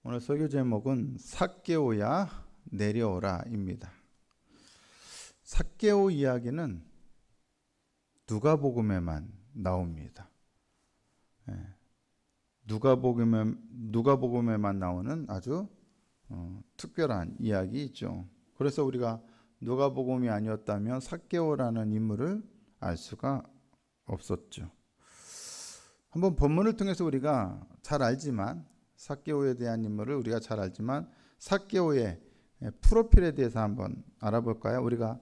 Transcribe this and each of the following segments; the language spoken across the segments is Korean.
오늘 설교 제목은 삭개오야 내려오라입니다. 삭개오 이야기는 누가복음에만 나옵니다. 누가복음에만 나오는 아주 특별한 이야기이죠. 그래서 우리가 누가복음이 아니었다면 삭개오라는 인물을 알 수가 없었죠. 한번 본문을 통해서 우리가 잘 알지만 삭개오에 대한 인물을 우리가 잘 알지만 삭개오의 프로필에 대해서 한번 알아볼까요? 우리가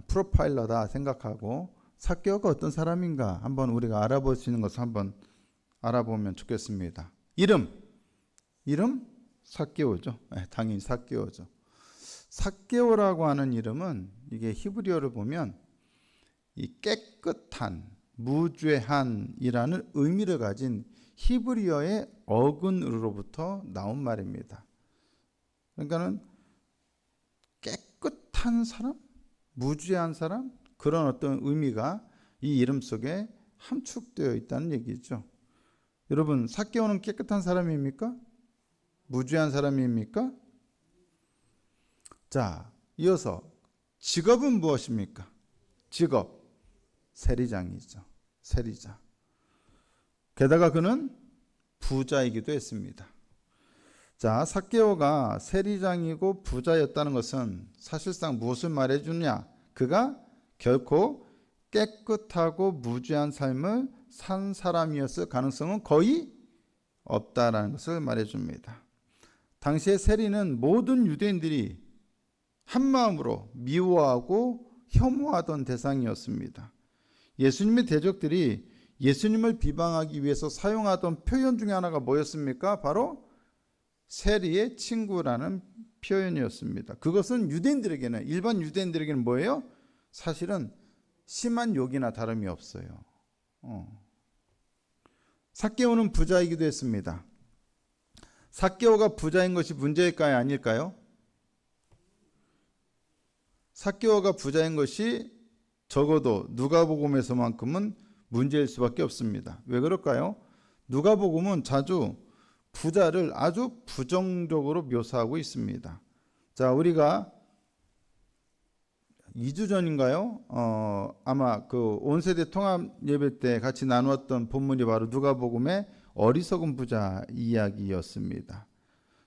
프로파일러다 생각하고 삭개오가 어떤 사람인가 한번 우리가 알아볼 수 있는 것을 한번 알아보면 좋겠습니다. 이름 삭개오죠. 당연히 삭개오죠. 삭개오라고 하는 이름은 이게 히브리어를 보면 이 깨끗한, 무죄한이라는 의미를 가진 히브리어의 어근으로부터 나온 말입니다. 그러니까는 깨끗한 사람, 무죄한 사람, 그런 어떤 의미가 이 이름 속에 함축되어 있다는 얘기죠. 여러분, 삭개오는 깨끗한 사람입니까? 무죄한 사람입니까? 자, 이어서 직업은 무엇입니까? 직업, 세리장이죠. 세리장. 게다가 그는 부자이기도 했습니다. 자, 삭개오가 세리장이고 부자였다는 것은 사실상 무엇을 말해주냐? 그가 결코 깨끗하고 무죄한 삶을 산 사람이었을 가능성은 거의 없다라는 것을 말해줍니다. 당시의 세리는 모든 유대인들이 한마음으로 미워하고 혐오하던 대상이었습니다. 예수님의 대적들이 예수님을 비방하기 위해서 사용하던 표현 중에 하나가 뭐였습니까? 바로 세리의 친구라는 표현이었습니다. 그것은 유대인들에게는, 일반 유대인들에게는 뭐예요? 사실은 심한 욕이나 다름이 없어요. 삭개오는 부자이기도 했습니다. 삭개오가 부자인 것이 문제일까요? 아닐까요? 삭개오가 부자인 것이 적어도 누가복음에서만큼은 문제일 수밖에 없습니다. 왜 그럴까요? 누가복음은 자주 부자를 아주 부정적으로 묘사하고 있습니다. 자, 우리가 2주 전인가요? 아마 그 온세대 통합 예배 때 같이 나누었던 본문이 바로 누가복음의 어리석은 부자 이야기였습니다.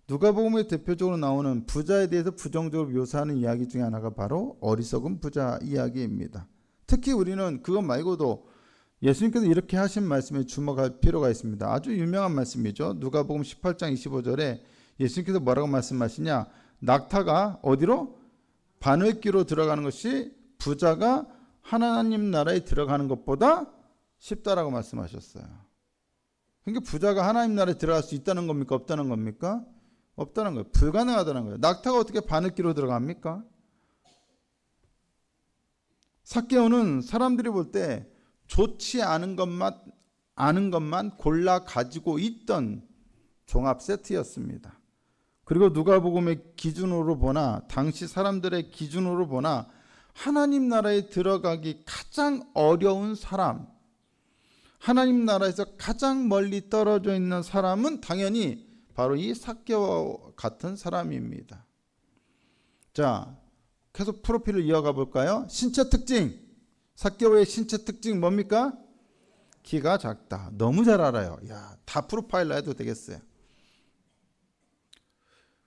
누가복음에 대표적으로 나오는 부자에 대해서 부정적으로 묘사하는 이야기 중에 하나가 바로 어리석은 부자 이야기입니다. 특히 우리는 그것 말고도 예수님께서 이렇게 하신 말씀에 주목할 필요가 있습니다. 아주 유명한 말씀이죠. 누가복음 18장 25절에 예수님께서 뭐라고 말씀하시냐? 낙타가 어디로? 바늘귀로 들어가는 것이 부자가 하나님 나라에 들어가는 것보다 쉽다라고 말씀하셨어요. 그러니까 부자가 하나님 나라에 들어갈 수 있다는 겁니까? 없다는 겁니까? 없다는 거예요. 불가능하다는 거예요. 낙타가 어떻게 바늘귀로 들어갑니까? 삭개오는 사람들이 볼 때 좋지 않은 것만 골라 가지고 있던 종합 세트였습니다. 그리고 누가복음의 기준으로 보나 당시 사람들의 기준으로 보나 하나님 나라에 들어가기 가장 어려운 사람, 하나님 나라에서 가장 멀리 떨어져 있는 사람은 당연히 바로 이 삭개오와 같은 사람입니다. 자, 계속 프로필을 이어가 볼까요? 신체 특징. 삭개오의 신체 특징 뭡니까? 키가 작다. 너무 잘 알아요. 야, 다 프로파일러 해도 되겠어요.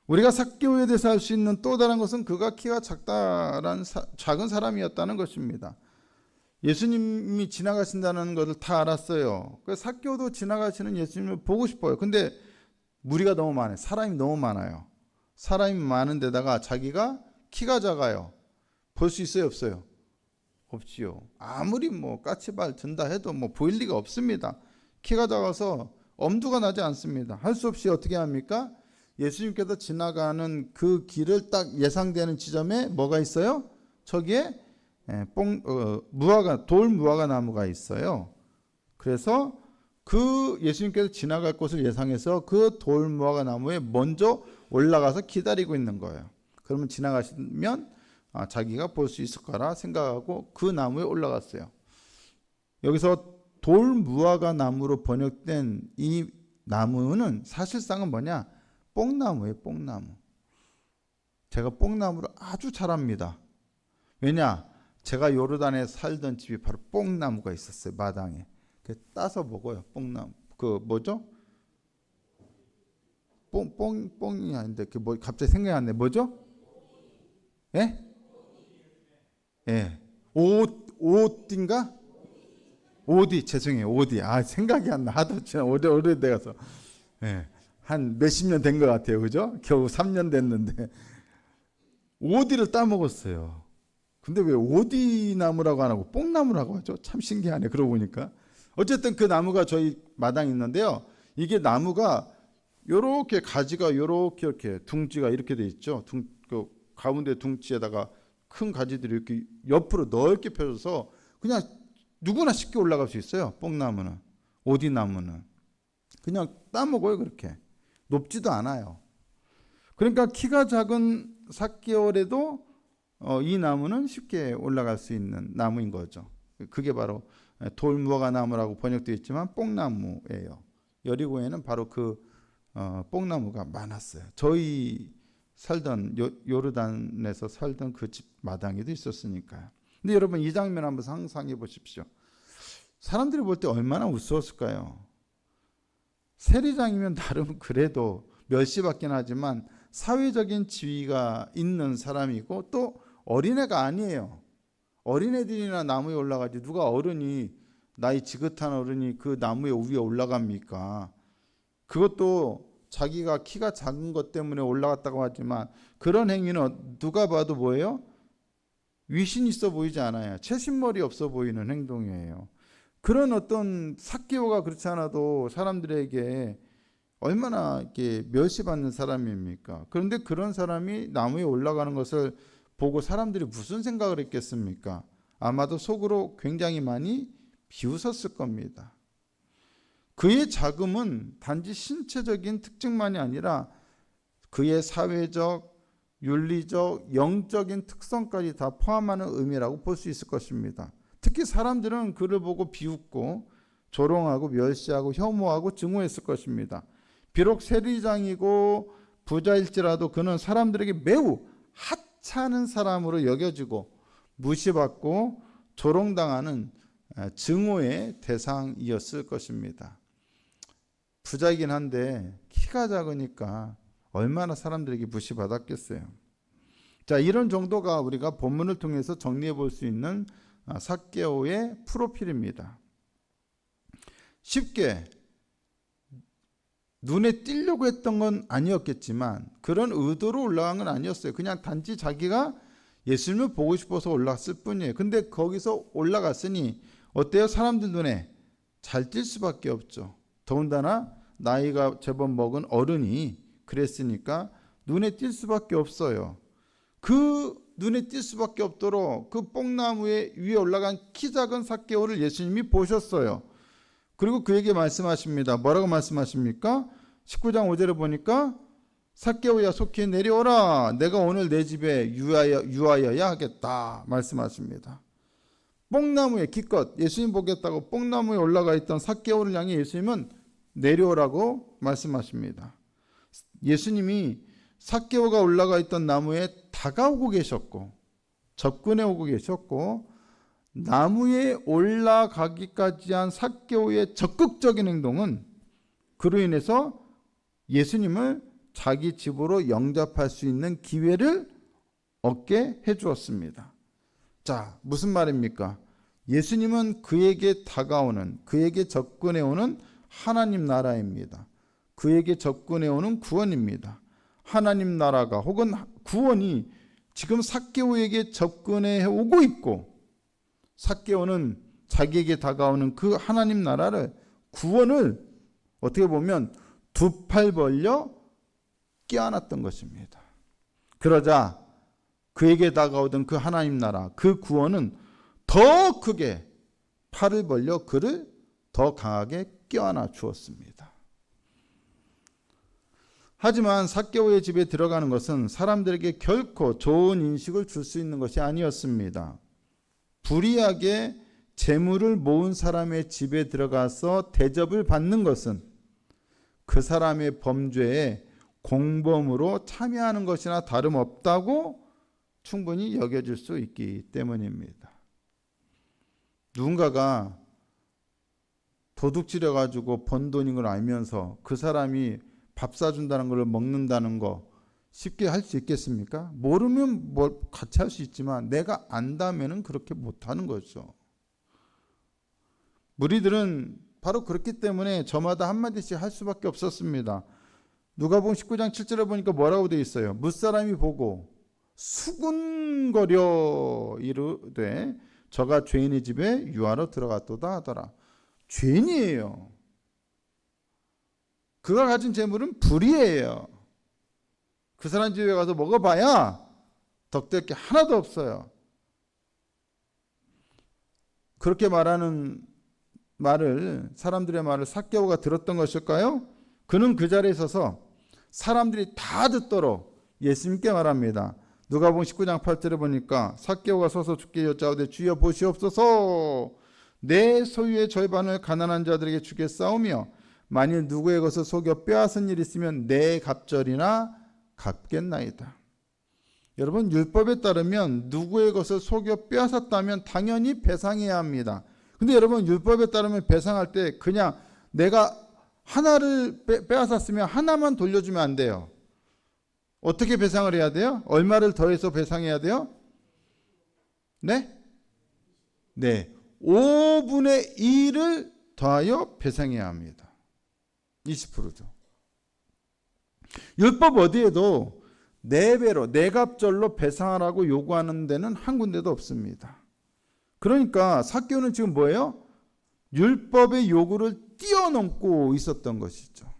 우리가 삭개오에 대해서 알 수 있는 또 다른 것은 그가 키가 작다라는 작은 사람이었다는 것입니다. 예수님이 지나가신다는 것을 다 알았어요. 그래서 삭개오도 지나가시는 예수님을 보고 싶어요. 근데 무리가 너무 많아요. 사람이 너무 많아요. 사람이 많은 데다가 자기가 키가 작아요. 볼 수 있어요, 없어요? 없지요. 아무리 까치발 든다 해도 보일 리가 없습니다. 키가 작아서 엄두가 나지 않습니다. 할 수 없이 어떻게 합니까? 예수님께서 지나가는 그 길을 딱 예상되는 지점에 뭐가 있어요? 저기에 돌 무화과 나무가 있어요. 그래서 그 예수님께서 지나갈 곳을 예상해서 그 돌 무화과 나무에 먼저 올라가서 기다리고 있는 거예요. 그러면 지나가시면 자기가 볼 수 있을 거라 생각하고 그 나무에 올라갔어요. 여기서 돌 무화과 나무로 번역된 이 나무는 사실상은 뭐냐? 뽕나무예요, 뽕나무. 제가 뽕나무를 아주 잘 압니다. 왜냐? 제가 요르단에 살던 집이 바로 뽕나무가 있었어요, 마당에. 따서 먹어요, 뽕나무. 그 뭐죠? 뽕이 아닌데 그 뭐 갑자기 생각이 안 나. 뭐죠? 예? 예. 옷인가? 오디, 죄송해요. 오디. 생각이 안 나. 하도 오래돼 가서. 예. 한 몇십 년 된 것 같아요. 그죠? 겨우 3년 됐는데. 오디를 따 먹었어요. 근데 왜 오디 나무라고 안 하고 뽕나무라고 하죠? 참 신기하네. 그러고 보니까. 어쨌든 그 나무가 저희 마당에 있는데요. 이게 나무가 요렇게 가지가 요렇게 이렇게 둥지가 이렇게 돼 있죠. 그 가운데 둥지에다가 큰 가지들이 이렇게 옆으로 넓게 펴져서 그냥 누구나 쉽게 올라갈 수 있어요. 뽕나무는. 오디나무는. 그냥 따먹어요. 그렇게. 높지도 않아요. 그러니까 키가 작은 삭개월에도 이 나무는 쉽게 올라갈 수 있는 나무인 거죠. 그게 바로 돌무화과 나무라고 번역되어 있지만 뽕나무예요. 여리고에는 바로 그 뽕나무가 많았어요. 저희 살던 요르단에서 살던 그 집 마당에도 있었으니까요. 근데 여러분 이 장면 한번 상상해 보십시오. 사람들이 볼 때 얼마나 우스웠을까요? 세리장이면 나름 그래도 멸시받긴 하지만 사회적인 지위가 있는 사람이고 또 어린애가 아니에요. 어린애들이나 나무에 올라가지 누가 어른이 나이 지긋한 어른이 그 나무에 위에 올라갑니까? 그것도 자기가 키가 작은 것 때문에 올라갔다고 하지만 그런 행위는 누가 봐도 뭐예요? 위신 있어 보이지 않아요. 채신머리 없어 보이는 행동이에요. 그런 어떤 삭개오가 그렇지 않아도 사람들에게 얼마나 이렇게 멸시받는 사람입니까? 그런데 그런 사람이 나무에 올라가는 것을 보고 사람들이 무슨 생각을 했겠습니까? 아마도 속으로 굉장히 많이 비웃었을 겁니다. 그의 자금은 단지 신체적인 특징만이 아니라 그의 사회적, 윤리적, 영적인 특성까지 다 포함하는 의미라고 볼 수 있을 것입니다. 특히 사람들은 그를 보고 비웃고 조롱하고 멸시하고 혐오하고 증오했을 것입니다. 비록 세리장이고 부자일지라도 그는 사람들에게 매우 하찮은 사람으로 여겨지고 무시받고 조롱당하는 증오의 대상이었을 것입니다. 부자이긴 한데 키가 작으니까 얼마나 사람들에게 무시받았겠어요. 자, 이런 정도가 우리가 본문을 통해서 정리해 볼 수 있는 삭개오의 프로필입니다. 쉽게 눈에 띄려고 했던 건 아니었겠지만 그런 의도로 올라간 건 아니었어요. 그냥 단지 자기가 예수님을 보고 싶어서 올라갔을 뿐이에요. 근데 거기서 올라갔으니 어때요? 사람들 눈에 잘 띌 수밖에 없죠. 더군다나 나이가 제법 먹은 어른이 그랬으니까 눈에 띌 수밖에 없어요. 그 눈에 띌 수밖에 없도록 그 뽕나무 위에 올라간 키 작은 삭개오를 예수님이 보셨어요. 그리고 그에게 말씀하십니다. 뭐라고 말씀하십니까? 19장 5절에 보니까 삭개오야 속히 내려오라. 내가 오늘 내 집에 유하여야 하겠다 말씀하십니다. 뽕나무에 기껏 예수님 보겠다고 뽕나무에 올라가 있던 삭개오를 향해 예수님은 내려오라고 말씀하십니다. 예수님이 삭개오가 올라가 있던 나무에 다가오고 계셨고 접근해 오고 계셨고 나무에 올라가기까지 한 삭개오의 적극적인 행동은 그로 인해서 예수님을 자기 집으로 영접할 수 있는 기회를 얻게 해주었습니다. 자, 무슨 말입니까? 예수님은 그에게 다가오는, 그에게 접근해오는 하나님 나라입니다. 그에게 접근해오는 구원입니다. 하나님 나라가 혹은 구원이 지금 삭개오에게 접근해 오고 있고 삭개오는 자기에게 다가오는 그 하나님 나라를 구원을 어떻게 보면 두 팔 벌려 껴안았던 것입니다. 그러자 그에게 다가오던 그 하나님 나라 그 구원은 더 크게 팔을 벌려 그를 더 강하게 껴안아 주었습니다. 하지만 삭개오의 집에 들어가는 것은 사람들에게 결코 좋은 인식을 줄 수 있는 것이 아니었습니다. 불의하게 재물을 모은 사람의 집에 들어가서 대접을 받는 것은 그 사람의 범죄에 공범으로 참여하는 것이나 다름없다고 충분히 여겨질 수 있기 때문입니다. 누군가가 도둑질해 가지고 번 돈인 걸 알면서 그 사람이 밥 사준다는 걸 먹는다는 거 쉽게 할 수 있겠습니까? 모르면 뭐 같이 할 수 있지만 내가 안다면은 그렇게 못하는 거죠. 무리들은 바로 그렇기 때문에 저마다 한마디씩 할 수밖에 없었습니다. 누가복음 19장 7절에 보니까 뭐라고 되어 있어요? 무사람이 보고 수군거려 이르되 저가 죄인의 집에 유하러 들어갔도다 하더라. 죄인이에요. 그가 가진 재물은 불이에요. 그 사람 집에 가서 먹어봐야 덕될 게 하나도 없어요. 그렇게 말하는 말을, 사람들의 말을 삭개오가 들었던 것일까요? 그는 그 자리에 서서 사람들이 다 듣도록 예수님께 말합니다. 누가복음 19장 8절에 보니까 삭개오가 서서 주께 여짜오되 주여 보시옵소서, 내 소유의 절반을 가난한 자들에게 주겠사오며 만일 누구의 것을 속여 빼앗은 일이 있으면 내 갑절이나 갚겠나이다. 여러분, 율법에 따르면 누구의 것을 속여 빼앗았다면 당연히 배상해야 합니다. 근데 여러분, 율법에 따르면 배상할 때 그냥 내가 하나를 빼앗았으면 하나만 돌려주면 안 돼요. 어떻게 배상을 해야 돼요? 얼마를 더해서 배상해야 돼요? 네? 5분의 1을 더하여 배상해야 합니다. 20%죠. 율법 어디에도 4배로, 4갑절로 배상하라고 요구하는 데는 한 군데도 없습니다. 그러니까 삭개오는 지금 뭐예요? 율법의 요구를 뛰어넘고 있었던 것이죠.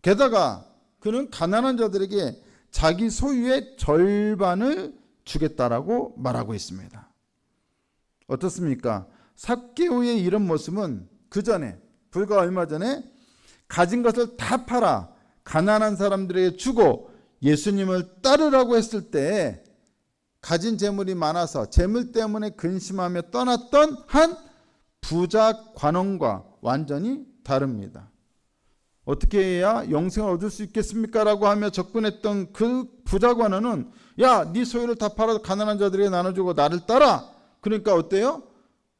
게다가 그는 가난한 자들에게 자기 소유의 절반을 주겠다라고 말하고 있습니다. 어떻습니까? 삭개오의 이런 모습은 그 전에, 불과 얼마 전에 가진 것을 다 팔아 가난한 사람들에게 주고 예수님을 따르라고 했을 때 가진 재물이 많아서 재물 때문에 근심하며 떠났던 한 부자 관원과 완전히 다릅니다. 어떻게 해야 영생을 얻을 수 있겠습니까? 라고 하며 접근했던 그 부자 관원은 야, 네 소유를 다 팔아서 가난한 자들에게 나눠주고 나를 따라. 그러니까 어때요?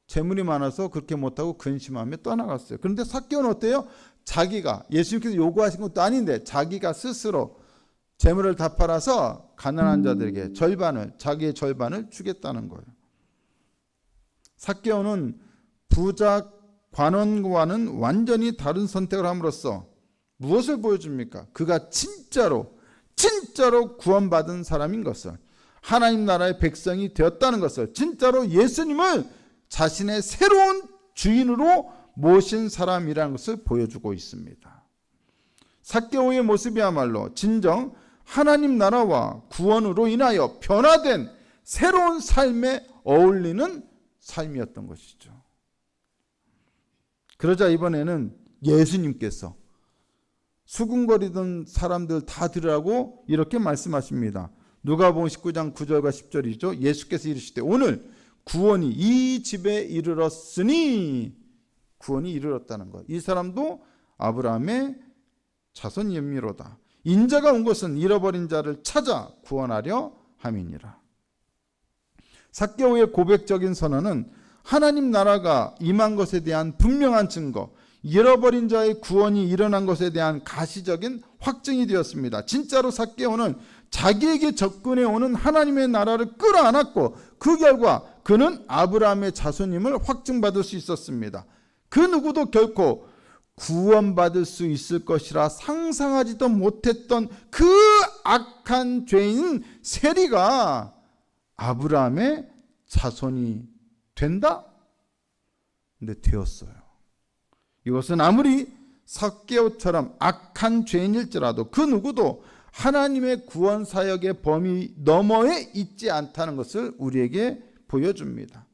재물이 많아서 그렇게 못하고 근심하며 떠나갔어요. 그런데 삭개오는 어때요? 자기가, 예수님께서 요구하신 것도 아닌데 자기가 스스로 재물을 다 팔아서 가난한 자들에게 절반을, 자기의 절반을 주겠다는 거예요. 삭개오는 부자 관원과는 완전히 다른 선택을 함으로써 무엇을 보여줍니까? 그가 진짜로 구원받은 사람인 것을, 하나님 나라의 백성이 되었다는 것을, 진짜로 예수님을 자신의 새로운 주인으로 모신 사람이라는 것을 보여주고 있습니다. 삭개오의 모습이야말로 진정 하나님 나라와 구원으로 인하여 변화된 새로운 삶에 어울리는 삶이었던 것이죠. 그러자 이번에는 예수님께서 수군거리던 사람들 다 들으라고 이렇게 말씀하십니다. 누가복음 19장 9절과 10절이죠. 예수께서 이르시되 오늘 구원이 이 집에 이르렀으니, 구원이 이르렀다는 것. 이 사람도 아브라함의 자손이미로다. 인자가 온 것은 잃어버린 자를 찾아 구원하려 함이니라. 삭개오의 고백적인 선언은 하나님 나라가 임한 것에 대한 분명한 증거, 잃어버린 자의 구원이 일어난 것에 대한 가시적인 확증이 되었습니다. 진짜로 삭개오는 자기에게 접근해 오는 하나님의 나라를 끌어안았고 그 결과 그는 아브라함의 자손임을 확증받을 수 있었습니다. 그 누구도 결코 구원받을 수 있을 것이라 상상하지도 못했던 그 악한 죄인 세리가 아브라함의 자손이 된다? 근데 되었어요. 이것은 아무리 삭개오처럼 악한 죄인일지라도 그 누구도 하나님의 구원 사역의 범위 너머에 있지 않다는 것을 우리에게 보여줍니다.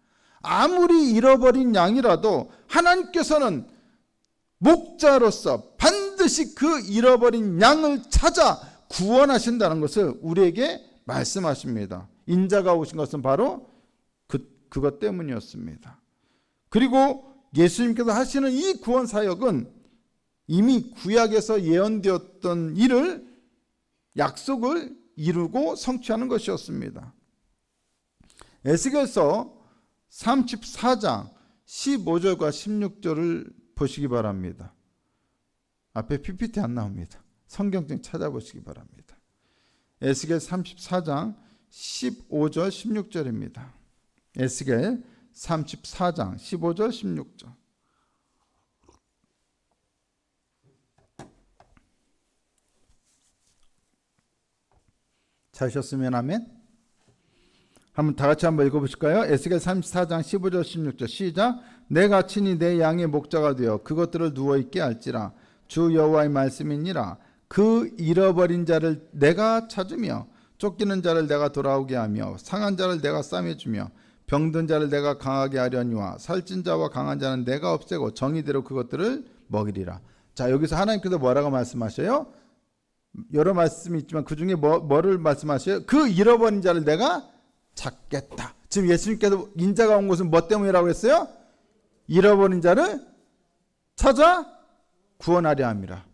아무리 잃어버린 양이라도 하나님께서는 목자로서 반드시 그 잃어버린 양을 찾아 구원하신다는 것을 우리에게 말씀하십니다. 인자가 오신 것은 바로 그것 때문이었습니다. 그리고 예수님께서 하시는 이 구원 사역은 이미 구약에서 예언되었던 일을 약속을 이루고 성취하는 것이었습니다. 에스겔서 34장 15절과 16절을 보시기 바랍니다. 앞에 PPT 안 나옵니다. 성경책 찾아보시기 바랍니다. 에스겔 34장 15절 16절입니다. 에스겔 34장 15절 16절. 찾으셨으면 아멘. 한번 다 같이 한번 읽어보실까요? 에스겔 34장 15절 16절 시작. 내가 친히 내 양의 목자가 되어 그것들을 누워있게 할지라. 주 여호와의 말씀이니라. 그 잃어버린 자를 내가 찾으며 쫓기는 자를 내가 돌아오게 하며 상한 자를 내가 싸매주며 병든 자를 내가 강하게 하려니와 살찐 자와 강한 자는 내가 없애고 정의대로 그것들을 먹이리라. 자, 여기서 하나님께서 뭐라고 말씀하셔요? 여러 말씀이 있지만 그 중에 뭐를 말씀하셔요? 그 잃어버린 자를 내가 찾겠다. 지금 예수님께서 인자가 온 것은 뭐 때문이라고 했어요? 잃어버린 자를 찾아 구원하려 함이라.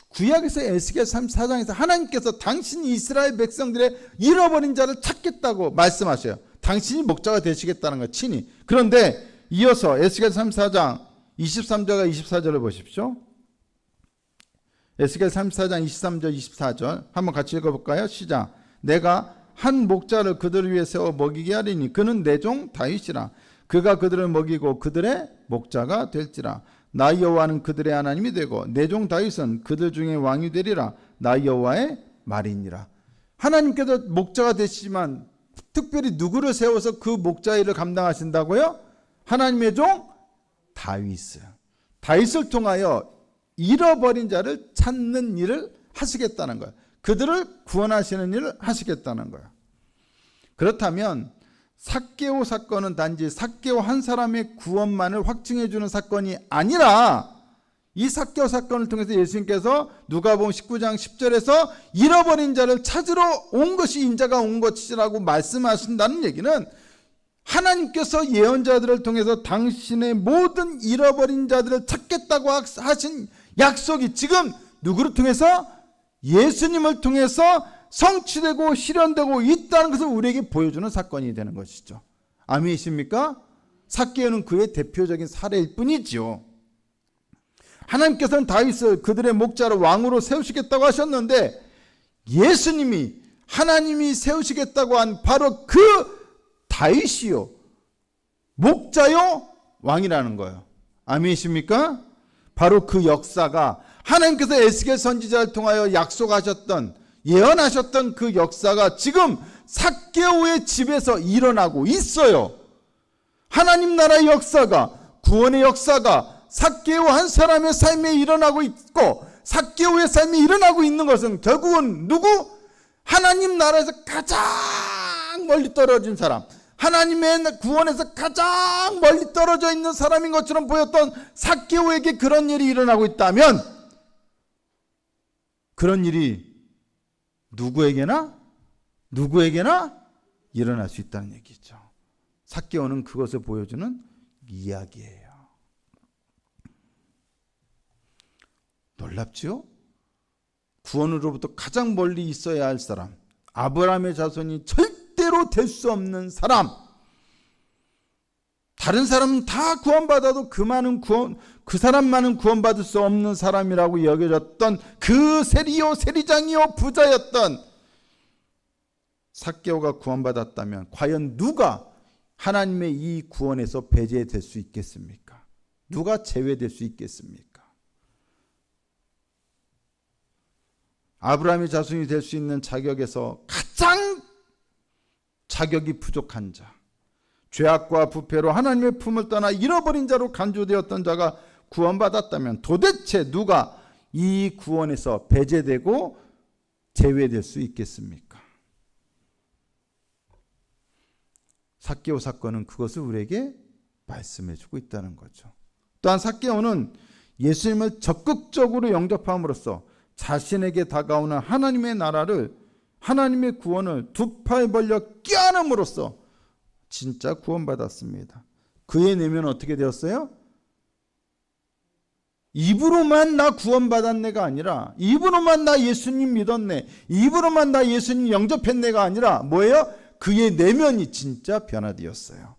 구약에서 에스겔 34장에서 하나님께서 당신이 이스라엘 백성들의 잃어버린 자를 찾겠다고 말씀하셔요. 당신이 목자가 되시겠다는 것 친히. 그런데 이어서 에스겔 34장 23절과 24절을 보십시오. 에스겔 34장 23절 24절 한번 같이 읽어볼까요? 시작. 내가 한 목자를 그들을 위해 세워 먹이게 하리니 그는 내 종 다윗이라. 그가 그들을 먹이고 그들의 목자가 될지라. 나 여호와는 그들의 하나님이 되고 내 종 다윗은 그들 중에 왕이 되리라. 나 여호와의 말이니라. 하나님께서 목자가 되시지만 특별히 누구를 세워서 그 목자 일을 감당하신다고요? 하나님의 종 다윗을. 다윗을 통하여 잃어버린 자를 찾는 일을 하시겠다는 거예요. 그들을 구원하시는 일을 하시겠다는 거예요. 그렇다면 삭개오 사건은 단지 삭개오 한 사람의 구원만을 확증해 주는 사건이 아니라 이 삭개오 사건을 통해서 예수님께서 누가복음 19장 10절에서 잃어버린 자를 찾으러 온 것이 인자가 온 것이라고 말씀하신다는 얘기는 하나님께서 예언자들을 통해서 당신의 모든 잃어버린 자들을 찾겠다고 하신 약속이 지금 누구를 통해서? 예수님을 통해서 성취되고 실현되고 있다는 것을 우리에게 보여주는 사건이 되는 것이죠. 아멘이십니까? 삭개오는 그의 대표적인 사례일 뿐이지요. 하나님께서는 다윗을 그들의 목자로 왕으로 세우시겠다고 하셨는데 예수님이 하나님이 세우시겠다고 한 바로 그 다윗이요 목자요 왕이라는 거예요. 아멘이십니까? 바로 그 역사가 하나님께서 에스겔 선지자를 통하여 약속하셨던 예언하셨던 그 역사가 지금 삭개오의 집에서 일어나고 있어요. 하나님 나라의 역사가, 구원의 역사가 삭개오 한 사람의 삶에 일어나고 있고 삭개오의 삶에 일어나고 있는 것은 결국은 누구? 하나님 나라에서 가장 멀리 떨어진 사람, 하나님의 구원에서 가장 멀리 떨어져 있는 사람인 것처럼 보였던 삭개오에게 그런 일이 일어나고 있다면 그런 일이 누구에게나 일어날 수 있다는 얘기죠. 삭개오는 그것을 보여주는 이야기예요. 놀랍죠? 구원으로부터 가장 멀리 있어야 할 사람, 아브라함의 자손이 절대로 될 수 없는 사람, 다른 사람은 다 구원받아도 그 사람만은 구원받을 수 없는 사람이라고 여겨졌던 그 세리장이요 부자였던 삭개오가 구원받았다면 과연 누가 하나님의 이 구원에서 배제될 수 있겠습니까? 누가 제외될 수 있겠습니까? 아브라함의 자손이 될 수 있는 자격에서 가장 자격이 부족한 자, 죄악과 부패로 하나님의 품을 떠나 잃어버린 자로 간주되었던 자가 구원받았다면 도대체 누가 이 구원에서 배제되고 제외될 수 있겠습니까? 삭개오 사건은 그것을 우리에게 말씀해주고 있다는 거죠. 또한 삭개오는 예수님을 적극적으로 영접함으로써 자신에게 다가오는 하나님의 나라를, 하나님의 구원을 두 팔 벌려 껴안음으로써 진짜 구원받았습니다. 그의 내면은 어떻게 되었어요? 입으로만 나 구원받았네가 아니라, 입으로만 나 예수님 믿었네, 입으로만 나 예수님 영접했네가 아니라 뭐예요? 그의 내면이 진짜 변화되었어요.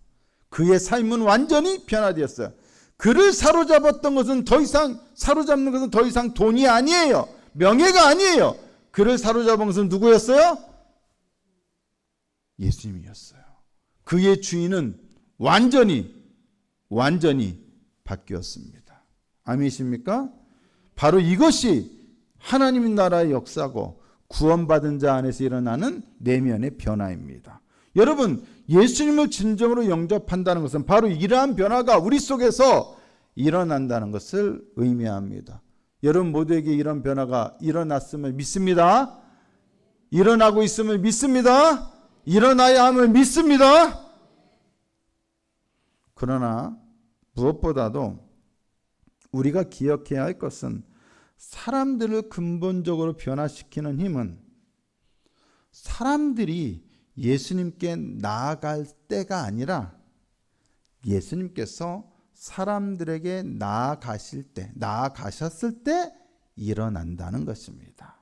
그의 삶은 완전히 변화되었어요. 그를 사로잡았던 것은 더 이상, 사로잡는 것은 더 이상 돈이 아니에요. 명예가 아니에요. 그를 사로잡은 것은 누구였어요? 예수님이었어요. 그의 주인은 완전히 바뀌었습니다. 아멘이십니까? 바로 이것이 하나님 나라의 역사고 구원받은 자 안에서 일어나는 내면의 변화입니다. 여러분, 예수님을 진정으로 영접한다는 것은 바로 이러한 변화가 우리 속에서 일어난다는 것을 의미합니다. 여러분 모두에게 이런 변화가 일어났음을 믿습니다. 일어나고 있음을 믿습니다. 일어나야 함을 믿습니다. 그러나 무엇보다도 우리가 기억해야 할 것은 사람들을 근본적으로 변화시키는 힘은 사람들이 예수님께 나아갈 때가 아니라 예수님께서 사람들에게 나아가셨을 때 일어난다는 것입니다.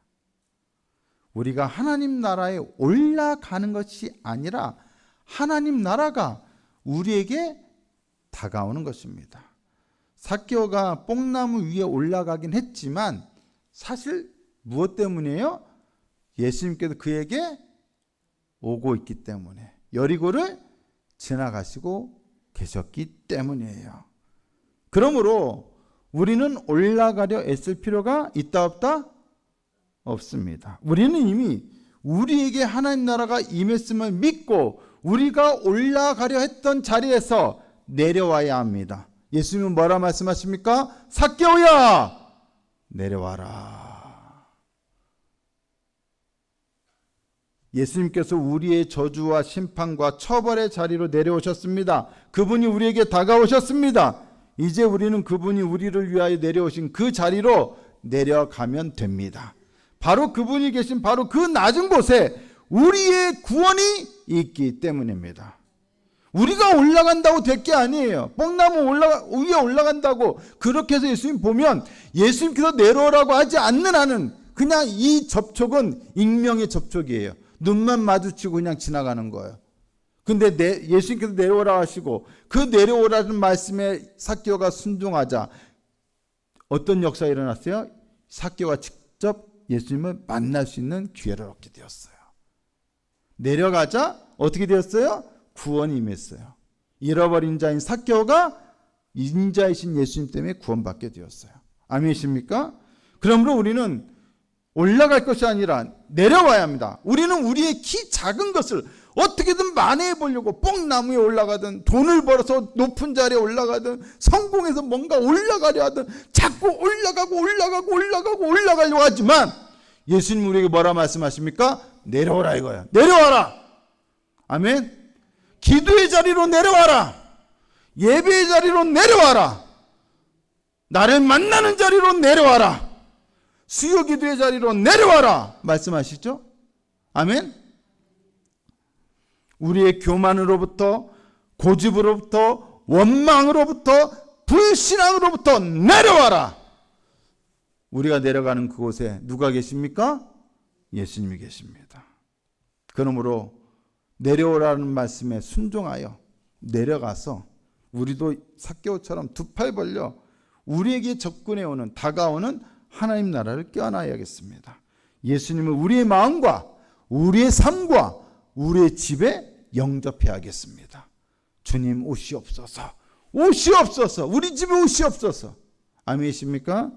우리가 하나님 나라에 올라가는 것이 아니라 하나님 나라가 우리에게 다가오는 것입니다. 삭개오가 뽕나무 위에 올라가긴 했지만 사실 무엇 때문이에요? 예수님께서 그에게 오고 있기 때문에, 여리고를 지나가시고 계셨기 때문이에요. 그러므로 우리는 올라가려 애쓸 필요가 있다 없다? 없습니다. 우리는 이미 우리에게 하나님 나라가 임했음을 믿고 우리가 올라가려 했던 자리에서 내려와야 합니다. 예수님은 뭐라 말씀하십니까? 삭개오야 내려와라. 예수님께서 우리의 저주와 심판과 처벌의 자리로 내려오셨습니다. 그분이 우리에게 다가오셨습니다. 이제 우리는 그분이 우리를 위하여 내려오신 그 자리로 내려가면 됩니다. 바로 그분이 계신 바로 그 낮은 곳에 우리의 구원이 있기 때문입니다. 우리가 올라간다고 될 게 아니에요. 뽕나무 위에 올라간다고 그렇게 해서 예수님 보면 예수님께서 내려오라고 하지 않는 한은 그냥 이 접촉은 익명의 접촉이에요. 눈만 마주치고 그냥 지나가는 거예요. 근데 예수님께서 내려오라 하시고 그 내려오라는 말씀에 삭개오가 순종하자 어떤 역사가 일어났어요? 삭개오가 직접 예수님을 만날 수 있는 기회를 얻게 되었어요. 내려가자 어떻게 되었어요? 구원이 임했어요. 잃어버린 자인 삭개오가 인자이신 예수님 때문에 구원받게 되었어요. 아멘이십니까? 그러므로 우리는 올라갈 것이 아니라 내려와야 합니다. 우리는 우리의 키 작은 것을 어떻게든 만회해 보려고 뽕나무에 올라가든 돈을 벌어서 높은 자리에 올라가든 성공해서 뭔가 올라가려 하든 자꾸 올라가려고 하지만 예수님 우리에게 뭐라 말씀하십니까? 내려오라 이거야. 내려와라. 아멘. 기도의 자리로 내려와라. 예배의 자리로 내려와라. 나를 만나는 자리로 내려와라. 수요 기도의 자리로 내려와라 말씀하시죠? 아멘. 우리의 교만으로부터, 고집으로부터, 원망으로부터, 불신앙으로부터 내려와라. 우리가 내려가는 그곳에 누가 계십니까? 예수님이 계십니다. 그러므로 내려오라는 말씀에 순종하여 내려가서 우리도 삭개오처럼 두 팔 벌려 우리에게 접근해 오는, 다가오는 하나님 나라를 껴안아야겠습니다. 예수님을 우리의 마음과 우리의 삶과 우리의 집에 영접해야겠습니다. 주님 오시옵소서. 오시옵소서. 우리 집에 오시옵소서. 아멘이십니까?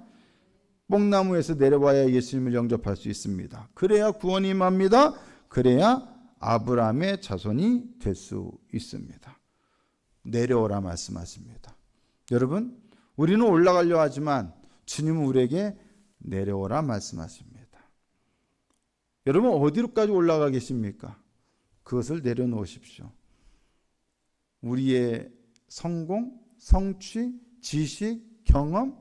뽕나무에서 내려와야 예수님을 영접할 수 있습니다. 그래야 구원이 임합니다. 그래야 아브라함의 자손이 될 수 있습니다. 내려오라 말씀하십니다. 여러분, 우리는 올라가려 하지만 주님은 우리에게 내려오라 말씀하십니다. 여러분 어디로까지 올라가 계십니까? 그것을 내려놓으십시오. 우리의 성공, 성취, 지식, 경험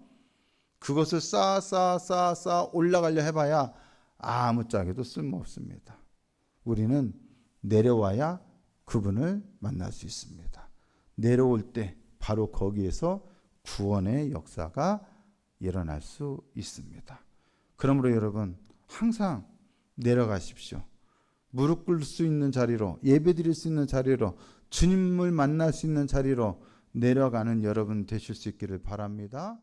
그것을 쌓아 올라가려 해봐야 아무짝에도 쓸모없습니다. 우리는 내려와야 그분을 만날 수 있습니다. 내려올 때 바로 거기에서 구원의 역사가 일어날 수 있습니다. 그러므로 여러분 항상 내려가십시오. 무릎 꿇을 수 있는 자리로, 예배 드릴 수 있는 자리로, 주님을 만날 수 있는 자리로 내려가는 여러분 되실 수 있기를 바랍니다.